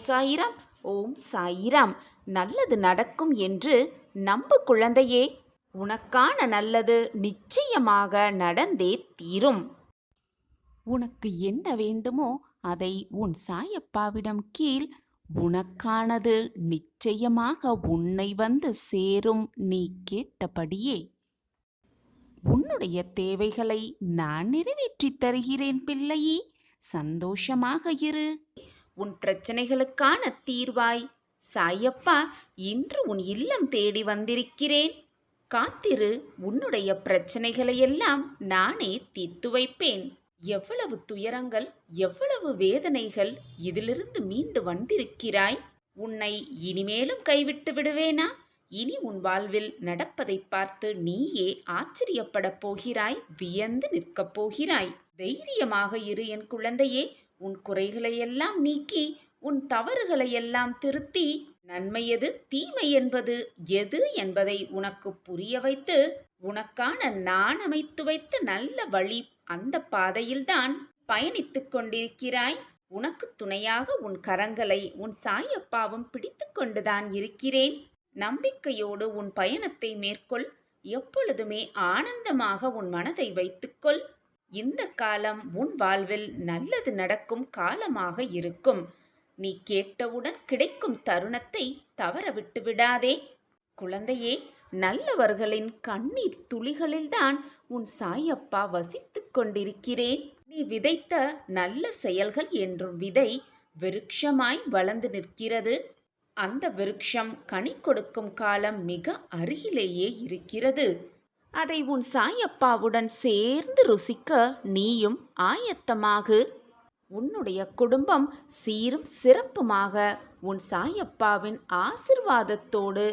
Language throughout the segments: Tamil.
சாயிராம். ஓம் சாயிராம். நல்லது நடக்கும் என்று நம்பு குழந்தையே. உனக்கான நல்லது நிச்சயமாக நடந்தே தீரும். உனக்கு என்ன வேண்டுமோ அதை உன் சாயப்பாவிடம் கீழ். உனக்கானது நிச்சயமாக உன்னை வந்து சேரும். நீ கேட்டபடியே உன்னுடைய தேவைகளை நான் நிறைவேற்றித் தருகிறேன் பிள்ளையே. சந்தோஷமாக இரு. உன் பிரச்சனைகளுக்கான தீர்வாய் சாயப்பா இன்று உன் இல்லம் தேடி வந்திருக்கிறேன். காத்திரு. உன்னுடைய பிரச்சனைகளையெல்லாம் நானே தீர்த்து வைப்பேன். எவ்வளவு துயரங்கள், எவ்வளவு வேதனைகள், இதிலிருந்து மீண்டு வந்திருக்கிறாய். உன்னை இனிமேலும் கைவிட்டு விடுவேனா? இனி உன் வாழ்வில் நடப்பதை பார்த்து நீயே ஆச்சரியப்படப் போகிறாய், வியந்து நிற்கப் போகிறாய். தைரியமாக இரு என் குழந்தையே. உன் குறைகளையெல்லாம் நீக்கி, உன் தவறுகளையெல்லாம் திருத்தி, நன்மை எது, தீமை என்பது எது என்பதை உனக்கு புரிய வைத்து, உனக்கான நான் அமைத்து வைத்த நல்ல வழி, அந்த பாதையில்தான் பயணித்துக் கொண்டிருக்கிறாய். உனக்கு துணையாக உன் கரங்களை உன் சாயப்பாவும் பிடித்து கொண்டுதான் இருக்கிறேன். நம்பிக்கையோடு உன் பயணத்தை மேற்கொள். எப்பொழுதுமே ஆனந்தமாக உன் மனதை வைத்துக்கொள். இந்த காலம் உன் வாழ்வில் நல்லது நடக்கும் காலமாக இருக்கும். நீ கேட்டவுடன் கிடைக்கும் தருணத்தை தவற விட்டு விடாதே. குழந்தையே, நல்லவர்களின் கண்ணீர் துளிகளில்தான் உன் சாயப்பா வசித்துக் கொண்டிருக்கிறேன். நீ விதைத்த நல்ல செயல்கள் என்றும் விதை விருட்சமாய் வளர்ந்து நிற்கிறது. அந்த விருட்சம் கனி கொடுக்கும் காலம் மிக அருகிலேயே இருக்கிறது. அதை உன் சாயப்பாவுடன் சேர்ந்து ருசிக்க நீயும் ஆயத்தமாகு. உன்னுடைய குடும்பம் சீரும் சிறப்புமாக உன் சாயப்பாவின் ஆசிர்வாதத்தோடு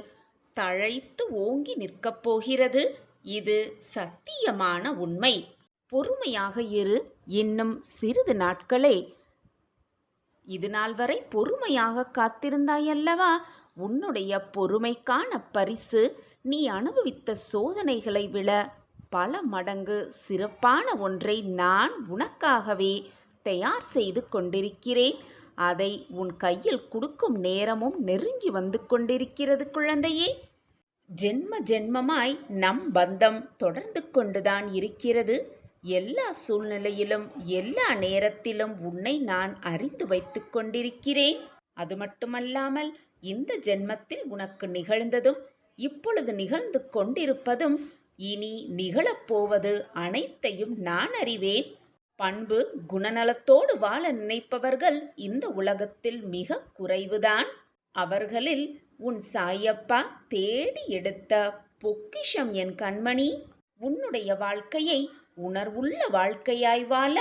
தழைத்து ஓங்கி நிற்கப் போகிறது. இது சத்தியமான உண்மை. பொறுமையாக இரு. இன்னும் சிறிது நாட்களே. இது நாள் வரை பொறுமையாக காத்திருந்தாயல்லவா? உன்னுடைய பொறுமைக்கான பரிசு நீ அனுபவித்த சோதனைகளை விட பல மடங்கு சிறப்பான ஒன்றை நான் உனக்காகவே தயார் செய்து கொண்டிருக்கிறேன். அதை உன் கையில் கொடுக்கும் நேரமும் நெருங்கி வந்து கொண்டிருக்கிறது குழந்தையே. ஜென்ம ஜென்மமாய் நம் பந்தம் தொடர்ந்து கொண்டுதான் இருக்கிறது. எல்லா சூழ்நிலையிலும் எல்லா நேரத்திலும் உன்னை நான் அறிந்து வைத்துக் கொண்டிருக்கிறேன். அது மட்டுமல்லாமல் இந்த ஜென்மத்தில் உனக்கு நிகழ்ந்ததும் இப்பொழுது நிகழ்ந்து கொண்டிருப்பதும் இனி நிகழப்போவது அனைத்தையும் நான் அறிவேன். பண்பு குணநலத்தோடு வாழ நினைப்பவர்கள் இந்த உலகத்தில் மிக குறைவுதான். அவர்களில் உன் சாயப்பா தேடி எடுத்த பொக்கிஷம் என் கண்மணி. உன்னுடைய வாழ்க்கையை உணர்வுள்ள வாழ்க்கையாய் வாழ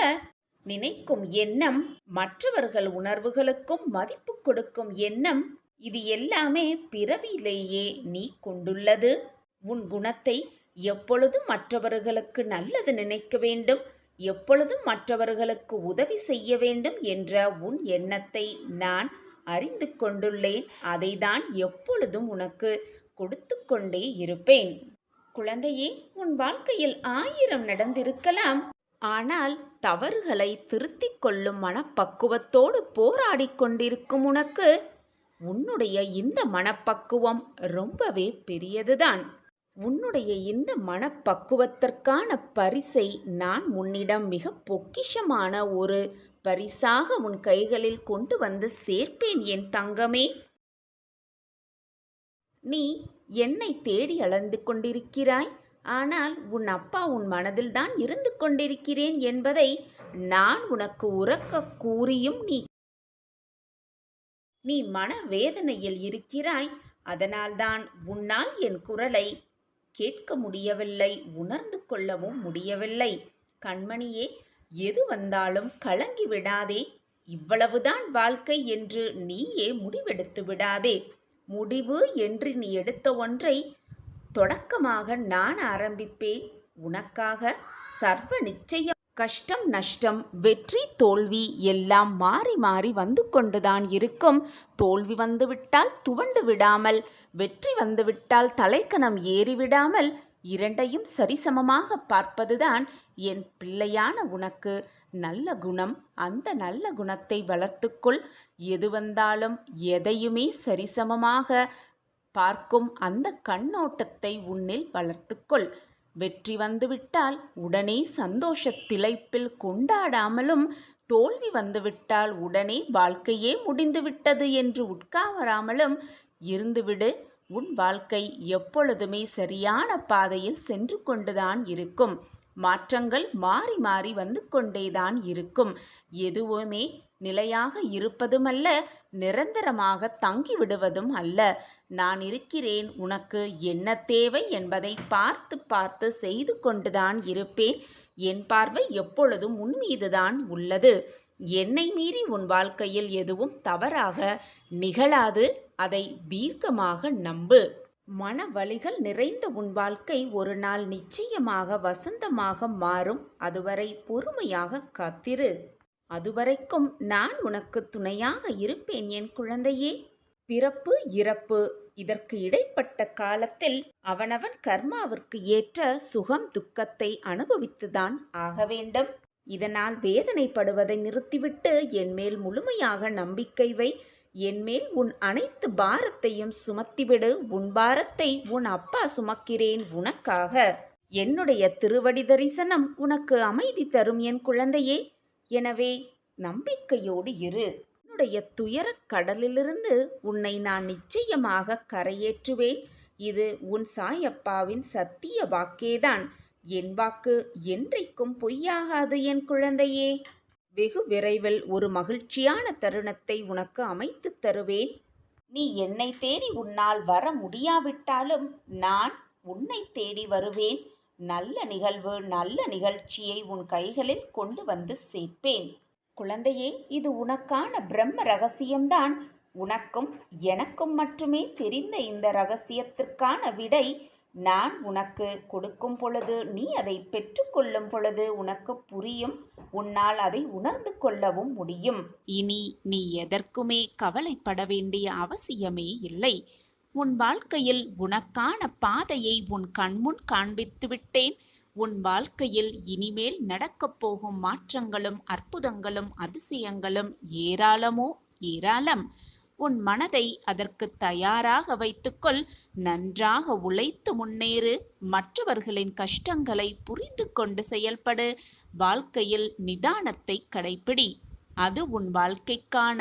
நினைக்கும் எண்ணம், மற்றவர்கள் உணர்வுகளுக்கும் மதிப்பு கொடுக்கும் எண்ணம், இது எல்லாமே பிறவியிலேயே நீ கொண்டுள்ளது. உன் குணத்தை எப்பொழுதும் மற்றவர்களுக்கு நல்லது நினைக்க வேண்டும், எப்பொழுதும் மற்றவர்களுக்கு உதவி செய்ய வேண்டும் என்ற உன் எண்ணத்தை நான் அறிந்து கொண்டுள்ளேன். அதைதான் எப்பொழுதும் உனக்கு கொடுத்து கொண்டே இருப்பேன். குழந்தையே, உன் வாழ்க்கையில் 1000 நடந்திருக்கலாம். ஆனால் தவறுகளை திருத்திக் கொள்ளும் மனப்பக்குவத்தோடு போராடி கொண்டிருக்கும் உனக்கு உன்னுடைய இந்த மனப்பக்குவம் ரொம்பவே பெரியதுதான். உன்னுடைய இந்த மனப்பக்குவத்திற்கான பரிசை நான் உன்னிடம் மிக பொக்கிஷமான ஒரு பரிசாக உன் கைகளில் கொண்டு வந்து சேர்ப்பேன் என் தங்கமே. நீ என்னை தேடி அலைந்து கொண்டிருக்கிறாய். ஆனால் உன் அப்பா உன் மனதில் தான் இருந்து கொண்டிருக்கிறேன் என்பதை நான் உனக்கு உரக்க கூறியும் நீ மனவேதனையில் இருக்கிறாய். அதனால்தான் உன்னால் என் குரலை கேட்க முடியவில்லை, உணர்ந்து கொள்ளவும் முடியவில்லை. கண்மணியே, எது வந்தாலும் கலங்கி விடாதே. இவ்வளவுதான் வாழ்க்கை என்று நீயே முடிவெடுத்து விடாதே. முடிவு என்று நீ எடுத்த ஒன்றை தொடக்கமாக நான் ஆரம்பிப்பேன். உனக்காக சர்வ நிச்சயம். கஷ்டம் நஷ்டம் வெற்றி தோல்வி எல்லாம் மாறி மாறி வந்து கொண்டுதான் இருக்கும். தோல்வி வந்துவிட்டால் துவண்டு விடாமல், வெற்றி வந்துவிட்டால் தலைக்கணம் ஏறிவிடாமல், இரண்டையும் சரிசமமாக பார்ப்பதுதான் என் பிள்ளையான உனக்கு நல்ல குணம், அந்த நல்ல குணத்தை வளர்த்துக்கொள். எது வந்தாலும் எதையுமே சரிசமமாக பார்க்கும் அந்த கண்ணோட்டத்தை உன்னில் வளர்த்துக்கொள். வெற்றி வந்துவிட்டால் உடனே சந்தோஷத் திளைப்பில் கொண்டாடாமலும், தோல்வி வந்துவிட்டால் உடனே வாழ்க்கையே முடிந்துவிட்டது என்று உட்காராமலும் இருந்துவிடு. உன் வாழ்க்கை எப்பொழுதுமே சரியான பாதையில் சென்று கொண்டுதான் இருக்கும். மாற்றங்கள் மாறி மாறி வந்து கொண்டேதான் இருக்கும். எதுவுமே நிலையாக இருப்பதுமல்ல, நிரந்தரமாக தங்கிவிடுவதும் அல்ல. நான் இருக்கிறேன். உனக்கு என்ன தேவை என்பதை பார்த்து பார்த்து செய்து கொண்டுதான் இருப்பேன். என் பார்வை எப்பொழுதும் உன் மீதுதான் உள்ளது. என்னை மீறி உன் வாழ்க்கையில் எதுவும் தவறாக நிகழாது. அதை தீர்க்கமாக நம்பு. மன வலிகள் நிறைந்த உன் வாழ்க்கை ஒரு நாள் நிச்சயமாக வசந்தமாக மாறும். அதுவரை பொறுமையாக காத்திரு. அதுவரைக்கும் நான் உனக்கு துணையாக இருப்பேன் என் குழந்தையே. பிறப்பு இறப்பு, இதற்கு இடைப்பட்ட காலத்தில் அவனவன் கர்மாவிற்கு ஏற்ற சுகம் துக்கத்தை அனுபவித்துதான் ஆக வேண்டும். இதனால் வேதனைப்படுவதை நிறுத்திவிட்டு என்மேல் முழுமையாக நம்பிக்கை வை. என்மேல் உன் அனைத்து பாரத்தையும் சுமத்திவிடு. உன் பாரத்தை உன் அப்பா சுமக்கிறேன் உனக்காக. என்னுடைய திருவடி தரிசனம் உனக்கு அமைதி தரும் என் குழந்தையே. எனவே நம்பிக்கையோடு இரு. உன்னுடைய துயரக் கடலிலிருந்து உன்னை நான் நிச்சயமாக கரையேற்றுவேன். இது உன் சாயப்பாவின் சத்திய வாக்கேதான். என் வாக்கு என்றைக்கும் பொய்யாகாது என் குழந்தையே. வெகு விரைவில் ஒரு மகிழ்ச்சியான தருணத்தை உனக்கு அமைத்து தருவேன். நீ என்னை தேடி உன்னால் வர முடியாவிட்டாலும் நான் உன்னை தேடி வருவேன். நல்ல நிகழ்வு, நல்ல நிகழ்ச்சியை உன் கைகளில் கொண்டு வந்து சேர்ப்பேன். குழந்தையே, இது உனக்கான பிரம்ம ரகசியம்தான். உனக்கும் எனக்கும் மட்டுமே தெரிந்த இந்த ரகசியத்திற்கான விடை நான் உனக்கு கொடுக்கும் பொழுது, நீ அதை பெற்றுக்கொள்ளும் பொழுது உனக்கு புரியும். உன்னால் அதை உணர்ந்து கொள்ளவும் முடியும். இனி நீ எதற்குமே கவலைப்பட வேண்டிய அவசியமே இல்லை. உன் வாழ்க்கையில் உனக்கான பாதையை உன் கண்முன் காண்பித்து விட்டேன். உன் வாழ்க்கையில் இனிமேல் நடக்கப் போகும் மாற்றங்களும் அற்புதங்களும் அதிசயங்களும் ஏராளமோ ஏராளம். உன் மனதை அதற்கு தயாராக வைத்துக்கொள். நன்றாக உழைத்து முன்னேறு. மற்றவர்களின் கஷ்டங்களை புரிந்து கொண்டு செயல்படு. வாழ்க்கையில் நிதானத்தை கடைப்பிடி. அது உன் வாழ்க்கைக்கான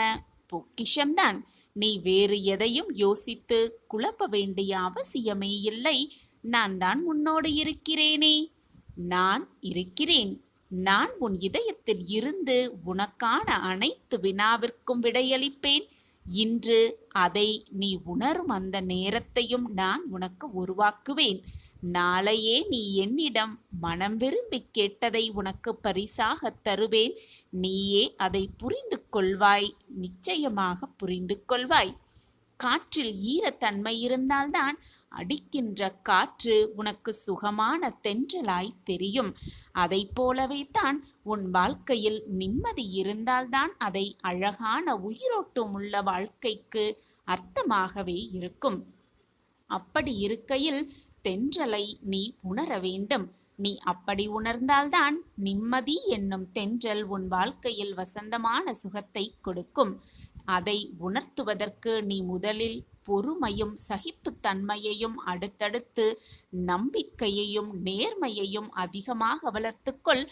பொக்கிஷம்தான். நீ வேறு எதையும் யோசித்து குழப்ப வேண்டிய அவசியமே இல்லை. நான் தான் உன்னோடு இருக்கிறேனே. நான் இருக்கிறேன். நான் உன் இதயத்தில் இருந்து உனக்கான அனைத்து வினாவிற்கும் விடையளிப்பேன். இன்று அதை நீ உணரும் அந்த நேரத்தையும் நான் உனக்கு உருவாக்குவேன். நாளையே நீ என்னிடம் மனம் விரும்பி கேட்டதை உனக்கு பரிசாக தருவேன். நீயே அதை புரிந்து கொள்வாய். நிச்சயமாக புரிந்து கொள்வாய். காற்றில் ஈரத்தன்மை இருந்தால்தான் அடிக்கின்ற காற்று உனக்கு சுகமான தென்றலாய் தெரியும். அதை போலவே தான் உன் வாழ்க்கையில் நிம்மதி இருந்தால்தான் அதை அழகான உயிரோட்டம் உள்ள வாழ்க்கைக்கு அர்த்தமாகவே இருக்கும். அப்படி இருக்கையில் தென்றலை நீ உணர வேண்டும். நீ அப்படி உணர்ந்தால்தான் நிம்மதி என்னும் தென்றல் உன் வாழ்க்கையில் வசந்தமான சுகத்தை கொடுக்கும். அதை உணர்த்துவதற்கு நீ முதலில் பொறுமையும் சகிப்புத்தன்மையையும், அடுத்தடுத்து நம்பிக்கையையும் நேர்மையையும் அதிகமாக வளர்த்துக்கொள்.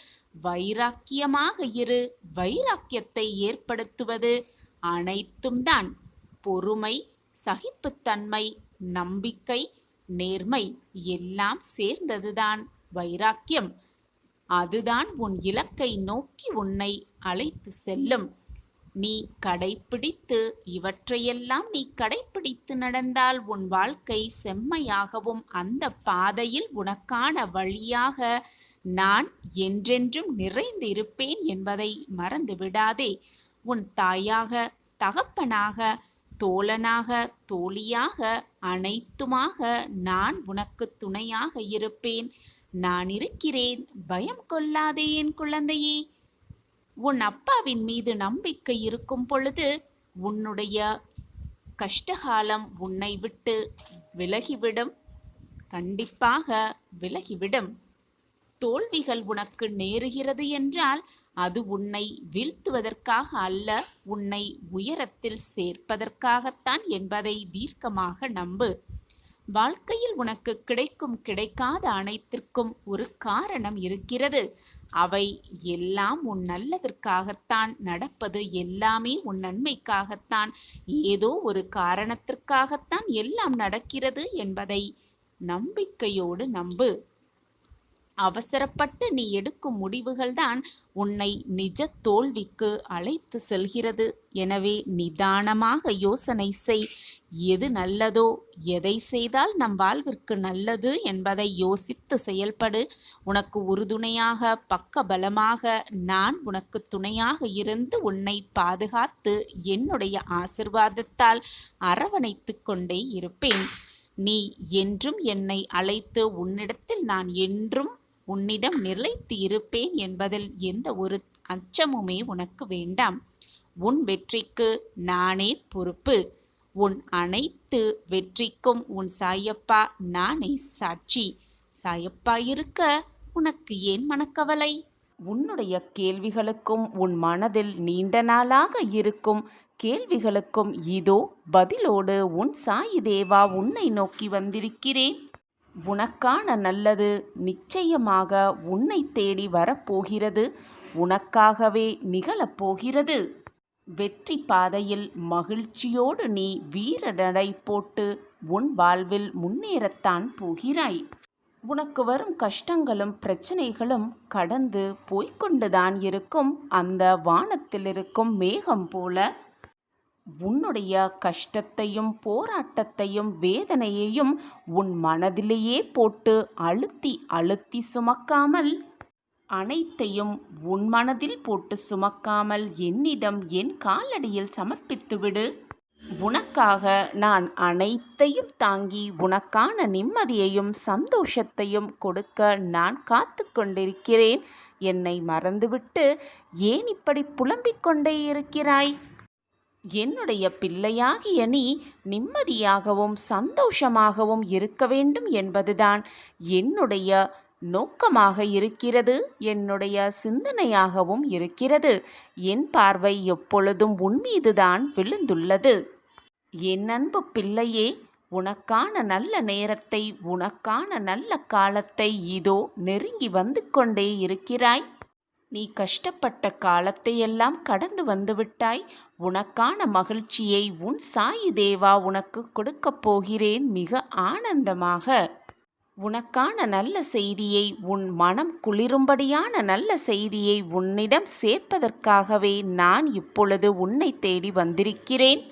வைராக்கியமாக இரு. வைராக்கியத்தை ஏற்படுத்துவது அனைத்தும் தான். பொறுமை, சகிப்புத்தன்மை, நம்பிக்கை, நேர்மை எல்லாம் சேர்ந்ததுதான் வைராக்கியம். அதுதான் உன் இலக்கை நோக்கி உன்னை அழைத்து செல்லும். நீ கடைப்பிடித்து இவற்றையெல்லாம் நீ கடைப்பிடித்து நடந்தால் உன் வாழ்க்கை செம்மையாகவும் அந்த பாதையில் உனக்கான வழியாக நான் என்றென்றும் நிறைந்திருப்பேன் என்பதை மறந்து விடாதே. உன் தாயாக, தகப்பனாக, தோழனாக, தோழியாக, அனைத்துமாக நான் உனக்கு துணையாக இருப்பேன். நான் இருக்கிறேன். பயம் கொள்ளாதே என் குழந்தையே. உன் அப்பாவின் மீது நம்பிக்கை இருக்கும் பொழுது உன்னுடைய கஷ்டகாலம் உன்னை விட்டு விலகிவிடும். கண்டிப்பாக விலகிவிடும். தோல்விகள் உனக்கு நேருகிறது என்றால் அது உன்னை வீழ்த்துவதற்காக அல்ல, உன்னை உயரத்தில் சேர்ப்பதற்காகத்தான் என்பதை தீர்க்கமாக நம்பு. வாழ்க்கையில் உனக்கு கிடைக்கும் கிடைக்காத அனைத்திற்கும் ஒரு காரணம் இருக்கிறது. அவை எல்லாம் உன் நல்லதற்காகத்தான் நடப்பது, எல்லாமே உன் நன்மைக்காகத்தான், ஏதோ ஒரு காரணத்திற்காகத்தான் எல்லாம் நடக்கிறது என்பதை நம்பிக்கையோடு நம்பு. அவசரப்பட்டு நீ எடுக்கும் முடிவுகள்தான் உன்னை நிஜ தோல்விக்கு அழைத்து செல்கிறது. எனவே நிதானமாக யோசனை செய். எது நல்லதோ, எதை செய்தால் நம் வாழ்விற்கு நல்லது என்பதை யோசித்து செயல்படு. உனக்கு உறுதுணையாக, பக்க பலமாக நான் உனக்கு துணையாக இருந்து உன்னை பாதுகாத்து என்னுடைய ஆசிர்வாதத்தால் அரவணைத்து கொண்டே இருப்பேன். நீ என்றும் என்னை அழைத்து உன்னிடத்தில் நான் என்றும் உன்னிடம் நிலைத்து இருப்பேன் என்பதில் எந்த ஒரு அச்சமுமே உனக்கு வேண்டாம். உன் வெற்றிக்கு நானே பொறுப்பு. உன் அனைத்து வெற்றிக்கும் உன் சாயப்பா நானே சாட்சி. சாயப்பா இருக்க உனக்கு ஏன் மனக்கவலை? உன்னுடைய கேள்விகளுக்கும் உன் மனதில் நீண்ட நாளாக இருக்கும் கேள்விகளுக்கும் இதோ பதிலோடு உன் சாயி தேவா உன்னை நோக்கி வந்திருக்கிறேன். உனக்கான நல்லது நிச்சயமாக உன்னை தேடி வரப்போகிறது. உனக்காகவே நிகழப்போகிறது. வெற்றி பாதையில் மகிழ்ச்சியோடு நீ வீர நடை போட்டு உன் வாழ்வில் முன்னேறத்தான் போகிறாய். உனக்கு வரும் கஷ்டங்களும் பிரச்சனைகளும் கடந்து போய்கொண்டுதான் இருக்கும். அந்த வானத்தில் இருக்கும் மேகம் போல உன்னுடைய கஷ்டத்தையும் போராட்டத்தையும் வேதனையையும் உன் மனதிலேயே போட்டு அழுத்தி அழுத்தி சுமக்காமல், அனைத்தையும் உன் மனதில் போட்டு சுமக்காமல் என்னிடம் என் காலடியில் சமர்ப்பித்துவிடு. உனக்காக நான் அனைத்தையும் தாங்கி உனக்கான நிம்மதியையும் சந்தோஷத்தையும் கொடுக்க நான் காத்து கொண்டிருக்கிறேன். என்னை மறந்துவிட்டு ஏன் இப்படி புலம்பிக் கொண்டே இருக்கிறாய்? என்னுடைய பிள்ளையாகிய நீ நிம்மதியாகவும் சந்தோஷமாகவும் இருக்க வேண்டும் என்பதுதான் என்னுடைய நோக்கமாக இருக்கிறது, என்னுடைய சிந்தனையாகவும் இருக்கிறது. என் பார்வை எப்பொழுதும் உன்மீதுதான் விழுந்துள்ளது. என் அன்பு பிள்ளையே, உனக்கான நல்ல நேரத்தை, உனக்கான நல்ல காலத்தை இதோ நெருங்கி வந்து கொண்டே இருக்கிறாய். நீ கஷ்டப்பட்ட காலத்தையெல்லாம் கடந்து வந்துவிட்டாய். உனக்கான மகிழ்ச்சியை உன் சாயி தேவா உனக்கு கொடுக்கப் போகிறேன் மிக ஆனந்தமாக. உனக்கான நல்ல செய்தியை, உன் மனம் குளிரும்படியான நல்ல செய்தியை உன்னிடம் சேர்ப்பதற்காகவே நான் இப்பொழுது உன்னை தேடி வந்திருக்கிறேன்.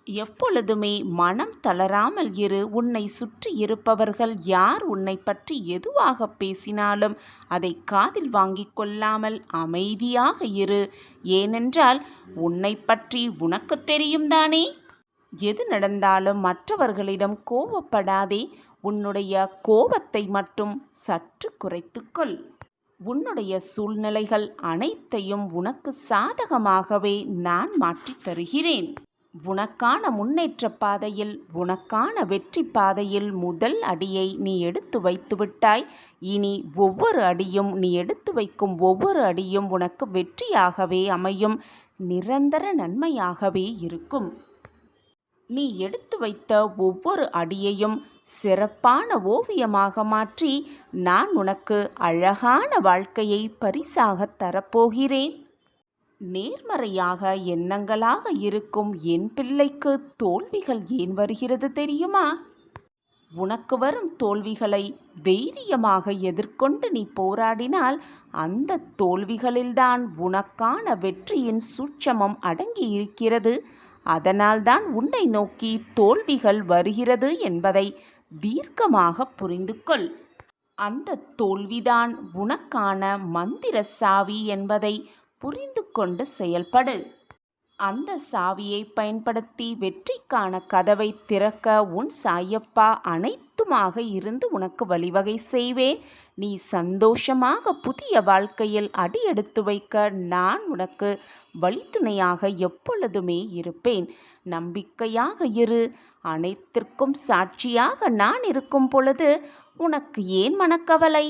எப்பொழுதுமே மனம் தளராமல் இரு. உன்னை சுற்றி இருப்பவர்கள் யார் உன்னை பற்றி எதுவாக பேசினாலும் அதை காதில் வாங்கிக் கொள்ளாமல் அமைதியாக இரு. ஏனென்றால் உன்னை பற்றி உனக்கு தெரியும் தானே. எது நடந்தாலும் மற்றவர்களிடம் கோபப்படாதே. உன்னுடைய கோபத்தை மட்டும் சற்று குறைத்துக்கொள். உன்னுடைய சூழ்நிலைகள் அனைத்தையும் உனக்கு சாதகமாகவே நான் மாற்றித் தருகிறேன். உனக்கான முன்னேற்ற பாதையில், உனக்கான வெற்றி பாதையில் முதல் அடியை நீ எடுத்து வைத்து விட்டாய். இனி ஒவ்வொரு அடியும், நீ எடுத்து வைக்கும் ஒவ்வொரு அடியும் உனக்கு வெற்றியாகவே அமையும், நிரந்தர நன்மையாகவே இருக்கும். நீ எடுத்து வைத்த ஒவ்வொரு அடியையும் சிறப்பான ஓவியமாக மாற்றி நான் உனக்கு அழகான வாழ்க்கையை பரிசாக தரப்போகிறேன். நேர்மறையாக எண்ணங்களாக இருக்கும் என் பிள்ளைக்கு தோல்விகள் ஏன் வருகிறது தெரியுமா? உனக்கு வரும் தோல்விகளை தைரியமாக எதிர்கொண்டு நீ போராடினால் அந்த தோல்விகளில்தான் உனக்கான வெற்றியின் சூட்சமம் அடங்கி இருக்கிறது. அதனால்தான் உன்னை நோக்கி தோல்விகள் வருகிறது என்பதை தீர்க்கமாக புரிந்து கொள். அந்த தோல்விதான் உனக்கான மந்திர சாவி என்பதை புரிந்து கொண்டு செயல்படு. அந்த சாவியை பயன்படுத்தி வெற்றிக்கான கதவை திறக்க உன் சாயப்பா அனைத்துமாக இருந்து உனக்கு வழிவகை செய்வேன். நீ சந்தோஷமாக புதிய வாழ்க்கையில் அடியெடுத்து வைக்க நான் உனக்கு வழித்துணையாக எப்பொழுதுமே இருப்பேன். நம்பிக்கையாக இரு. அனைத்திற்கும் சாட்சியாக நான் இருக்கும் பொழுது உனக்கு ஏன் மனக்கவலை?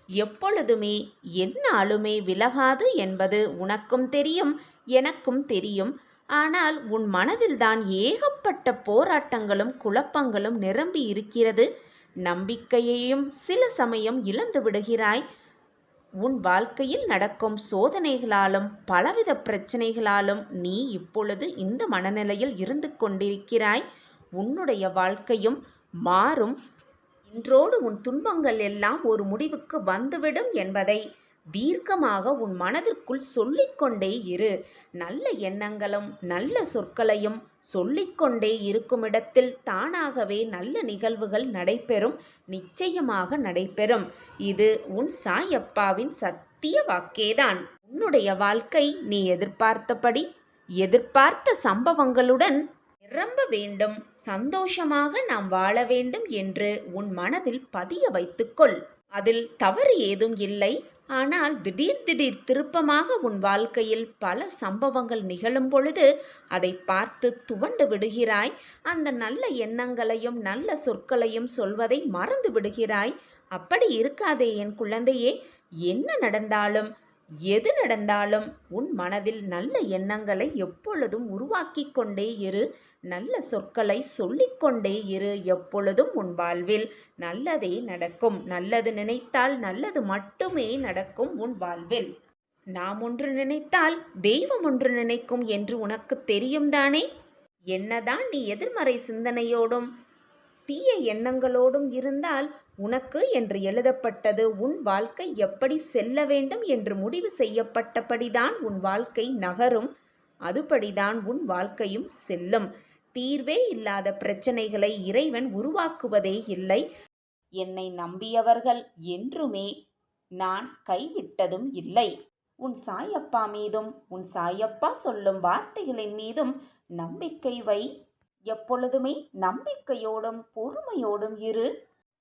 எப்பொழுதுமே எந்நாளுமே விலகாது என்பது உனக்கும் தெரியும், எனக்கும் தெரியும். ஆனால் உன் மனதில்தான் ஏகப்பட்ட போராட்டங்களும் குழப்பங்களும் நிரம்பி இருக்கிறது. நம்பிக்கையையும் சில சமயம் இழந்து விடுகிறாய். உன் வாழ்க்கையில் நடக்கும் சோதனைகளாலும் பலவித பிரச்சனைகளாலும் நீ இப்பொழுது இந்த மனநிலையில் இருந்து கொண்டிருக்கிறாய். உன்னுடைய வாழ்க்கையும் மாறும். இன்றோடு உன் துன்பங்கள் எல்லாம் ஒரு முடிவுக்கு வந்துவிடும் என்பதை தீர்க்கமாக உன் மனதிற்குள் சொல்லிக்கொண்டே இரு. நல்ல எண்ணங்களும் நல்ல சொற்களையும் சொல்லிக்கொண்டே இருக்குமிடத்தில் தானாகவே நல்ல நிகழ்வுகள் நடைபெறும். நிச்சயமாக நடைபெறும். இது உன் சாயப்பாவின் சத்திய வாக்கேதான். உன்னுடைய வாழ்க்கை நீ எதிர்பார்த்தபடி எதிர்பார்த்த சம்பவங்களுடன் நிரம்ப வேண்டும். சந்தோஷமாக நாம் வாழ வேண்டும் என்று உன் மனதில் பதிய வைத்துக்கொள். அதில் தவறு ஏதும் இல்லை. ஆனால் திடீர் திருப்பமாக உன் வாழ்க்கையில் பல சம்பவங்கள் நிகழும் பொழுது அதை பார்த்து துவண்டு விடுகிறாய். அந்த நல்ல எண்ணங்களையும் நல்ல சொற்களையும் சொல்வதை மறந்து விடுகிறாய். அப்படி இருக்காதே என் குழந்தையே. என்ன நடந்தாலும் எது நடந்தாலும் உன் மனதில் நல்ல எண்ணங்களை எப்பொழுதும் உருவாக்கி கொண்டே இரு. நல்ல சொற்களை சொல்லிக்கொண்டே இரு. எப்பொழுதும் உன் வாழ்வில் நல்லதே நடக்கும். நல்லது நினைத்தால் நல்லது மட்டுமே நடக்கும் உன் வாழ்வில். நாம் ஒன்று நினைத்தால் தெய்வம் ஒன்று நினைக்கும் என்று உனக்கு தெரியும் தானே? என்னதான் நீ எதிர்மறை சிந்தனையோடும் தீய எண்ணங்களோடும் இருந்தால் உனக்கு என்று எழுதப்பட்டது உன் வாழ்க்கை எப்படி செல்ல வேண்டும் என்று முடிவு செய்யப்பட்டபடிதான் உன் வாழ்க்கை நகரும். அதுபடிதான் உன் வாழ்க்கையும் செல்லும். தீர்வே இல்லாத பிரச்சனைகளை இறைவன் உருவாக்குவதே இல்லை. என்னை நம்பியவர்கள் என்றுமே நான் கைவிட்டதும் இல்லை. உன் சாயப்பா மீதும் உன் சாயப்பா சொல்லும் வார்த்தைகளின் மீதும் நம்பிக்கை வை. எப்பொழுதுமே நம்பிக்கையோடும் பொறுமையோடும் இரு.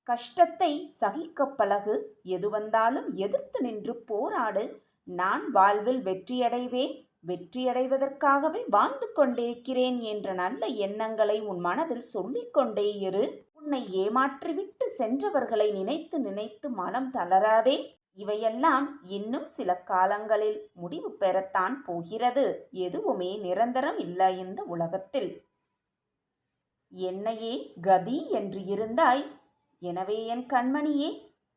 கஷ்டத்தை சகிக்க பழகு. எது வந்தாலும் எதிர்த்து நின்று போராடு. நான் வாழ்வில் வெற்றியடைவேன், வெற்றியடைவதற்காகவே வாழ்ந்து கொண்டிருக்கிறேன் என்ற நல்ல எண்ணங்களை உன் மனதில் சொல்லிக்கொண்டே இரு. உன்னை ஏமாற்றிவிட்டு சென்றவர்களை நினைத்து நினைத்து மனம் தளராதே. இவையெல்லாம் இன்னும் சில காலங்களில் முடிவு பெறத்தான் போகிறது. எதுவுமே நிரந்தரம் இல்லை இந்த உலகத்தில். என்னையே கதி என்று இருந்தாய். எனவே என் கண்மணியே,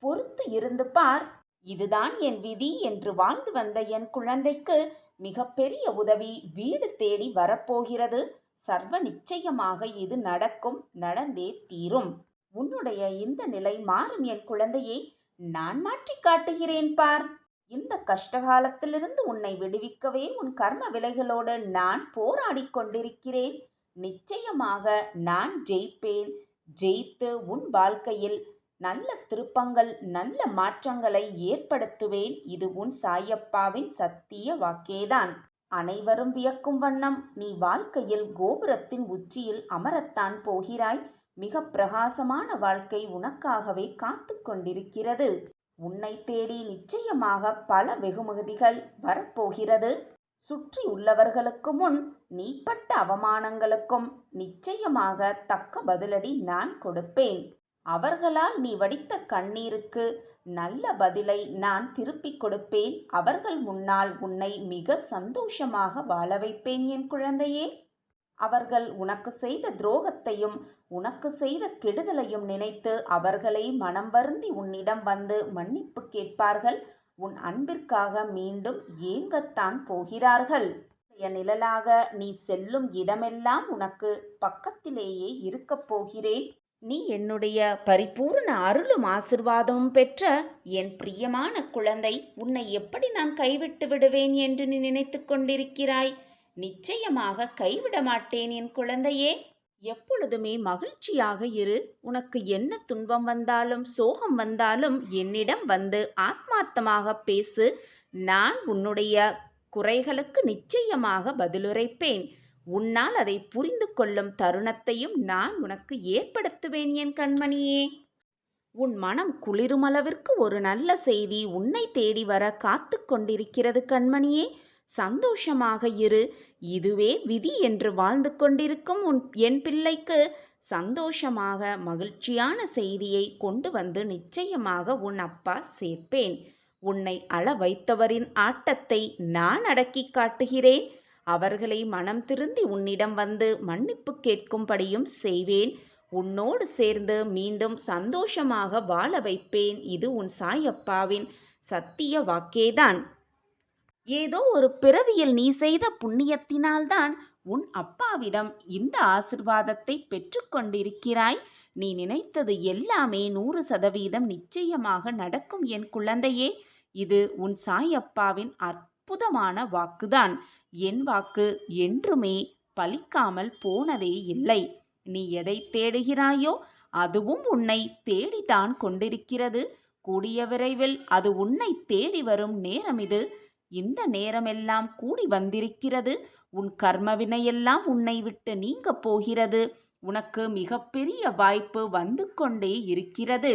பொறுத்து இருந்து பார். இதுதான் என் விதி என்று வாழ்ந்து வந்த என் குழந்தைக்கு மிகப்பெரிய உதவி வீடு தேடி வரப்போகிறது. சர்வ நிச்சயமாக இது நடக்கும், நடந்தே தீரும். உன்னுடைய இந்த நிலை மாறும் என் குழந்தையே. நான் மாற்றி காட்டுகிறேன் பார். இந்த கஷ்டகாலத்திலிருந்து உன்னை விடுவிக்கவே உன் கர்ம விலைகளோடு நான் போராடி கொண்டிருக்கிறேன். நிச்சயமாக நான் ஜெயிப்பேன். ஜெயித்து உன் வாழ்க்கையில் நல்ல திருப்பங்கள், நல்ல மாற்றங்களை ஏற்படுத்துவேன். இது உன் சாயப்பாவின் சத்திய வாக்கேதான். அனைவரும் வியக்கும் வண்ணம் நீ வாழ்க்கையில் கோபுரத்தின் உச்சியில் அமரத்தான் போகிறாய். மிக பிரகாசமான வாழ்க்கை உனக்காகவே காத்து கொண்டிருக்கிறது. உன்னை தேடி நிச்சயமாக பல வெகுமதிகள் வரப்போகிறது. சுற்றி உள்ளவர்களுக்கு முன் நீ பட்ட அவமானங்களுக்கும் நிச்சயமாக தக்க பதிலடி நான் கொடுப்பேன். அவர்களால் நீ வடித்த கண்ணீருக்கு நல்ல பதிலை நான் திருப்பிக் கொடுப்பேன். அவர்கள் முன்னால் உன்னை மிக சந்தோஷமாக வாழ வைப்பேன் என் குழந்தையே. அவர்கள் உனக்கு செய்த துரோகத்தையும் உனக்கு செய்த கெடுதலையும் நினைத்து அவர்களை மனம் வருந்தி உன்னிடம் வந்து மன்னிப்பு கேட்பார்கள். உன் அன்பிற்காக மீண்டும் ஏங்கத்தான் போகிறார்கள். நிழலாக நீ செல்லும் இடமெல்லாம் உனக்கு பக்கத்திலேயே இருக்கப் போகிறேன். நீ என்னுடைய பரிபூர்ண அருளும் ஆசிர்வாதமும் பெற்ற என் பிரியமான குழந்தை. உன்னை எப்படி நான் கைவிட்டு விடுவேன் என்று நீ நினைத்து கொண்டிருக்கிறாய்? நிச்சயமாக கைவிட மாட்டேன் என் குழந்தையே. எப்பொழுதுமே மகிழ்ச்சியாக இரு. உனக்கு என்ன துன்பம் வந்தாலும் சோகம் வந்தாலும் என்னிடம் வந்து ஆத்மார்த்தமாக பேசு. நான் உன்னுடைய குறைகளுக்கு நிச்சயமாக பதிலுரைப்பேன். உன்னால் அதை புரிந்து கொள்ளும் தருணத்தையும் நான் உனக்கு ஏற்படுத்துவேன் என் கண்மணியே. உன் மனம் குளிரும் அளவிற்கு ஒரு நல்ல செய்தி உன்னை தேடி வர காத்து கொண்டிருக்கிறது கண்மணியே. சந்தோஷமாக இரு. இதுவே விதி என்று வாழ்ந்து கொண்டிருக்கும் என் பிள்ளைக்கு சந்தோஷமாக மகிழ்ச்சியான செய்தியை கொண்டு வந்து நிச்சயமாக உன் அப்பா சேர்ப்பேன். உன்னை அழ வைத்தவரின் ஆட்டத்தை நான் அடக்கி காட்டுகிறேன். அவர்களை மனம் திருந்தி உன்னிடம் வந்து மன்னிப்பு கேட்கும்படியும் செய்வேன். உன்னோடு சேர்ந்து மீண்டும் சந்தோஷமாக வாழ வைப்பேன். இது உன் சாயப்பாவின் சத்திய வாக்கேதான். ஏதோ ஒரு பிறவியில் நீ செய்த புண்ணியத்தினால்தான் உன் அப்பாவிடம் இந்த ஆசிர்வாதத்தை பெற்று கொண்டிருக்கிறாய். நீ நினைத்தது எல்லாமே 100% நிச்சயமாக நடக்கும் என் குழந்தையே. இது உன் சாயப்பாவின் அற்புதமான வாக்குதான். என் வாக்கு என்றுமே பலிக்காமல் போனதே இல்லை. நீ எதை தேடுகிறாயோ அதுவும் உன்னை தேடித்தான் கொண்டிருக்கிறது. கூடிய விரைவில் அது உன்னை தேடி வரும் நேரம் இது. இந்த நேரமெல்லாம் கூடி வந்திருக்கிறது. உன் கர்மவினையெல்லாம் உன்னை விட்டு நீங்க போகிறது. உனக்கு மிகப்பெரிய வாய்ப்பு வந்து கொண்டே இருக்கிறது.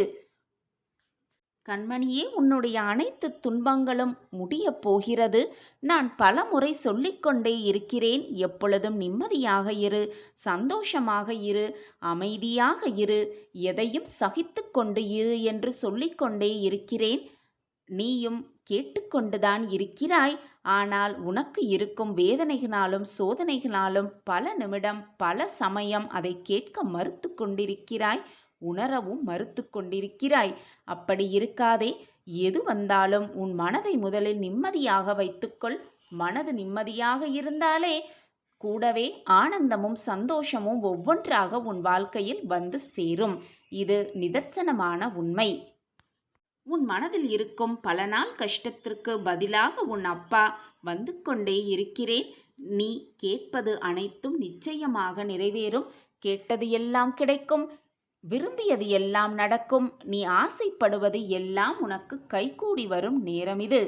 கண்மணியே, உன்னுடைய அனைத்து துன்பங்களும் முடிய போகிறது. நான் பலமுறை சொல்லிக்கொண்டே இருக்கிறேன். எப்பொழுதும் நிம்மதியாக இரு, சந்தோஷமாக இரு, அமைதியாக இரு, எதையும் சகித்து கொண்டு இரு என்று சொல்லிக்கொண்டே இருக்கிறேன். நீயும் கேட்டுக்கொண்டுதான் இருக்கிறாய். ஆனால் உனக்கு இருக்கும் வேதனைகளாலும் சோதனைகளாலும் பல நிமிடம் பல சமயம் அதை கேட்க மறுத்து கொண்டிருக்கிறாய், உணரவும் மறுத்து கொண்டிருக்கிறாய். அப்படி இருக்காதே. எது வந்தாலும் உன் மனதை முதலில் நிம்மதியாக வைத்துக்கொள். மனது நிம்மதியாக இருந்தாலே கூடவே ஆனந்தமும் சந்தோஷமும் ஒவ்வொன்றாக உன் வாழ்க்கையில் வந்து சேரும். இது நிதர்சனமான உண்மை. உன் மனதில் இருக்கும் பல நாள் கஷ்டத்திற்கு பதிலாக உன் அப்பா வந்து கொண்டே இருக்கிறேன். நீ கேட்பது அனைத்தும் நிச்சயமாக நிறைவேறும். கேட்டது எல்லாம் கிடைக்கும். விரும்பியது எல்லாம் நடக்கும். நீ ஆசைப்படுவது எல்லாம் உனக்கு கைகூடி வரும் நேரம் இது.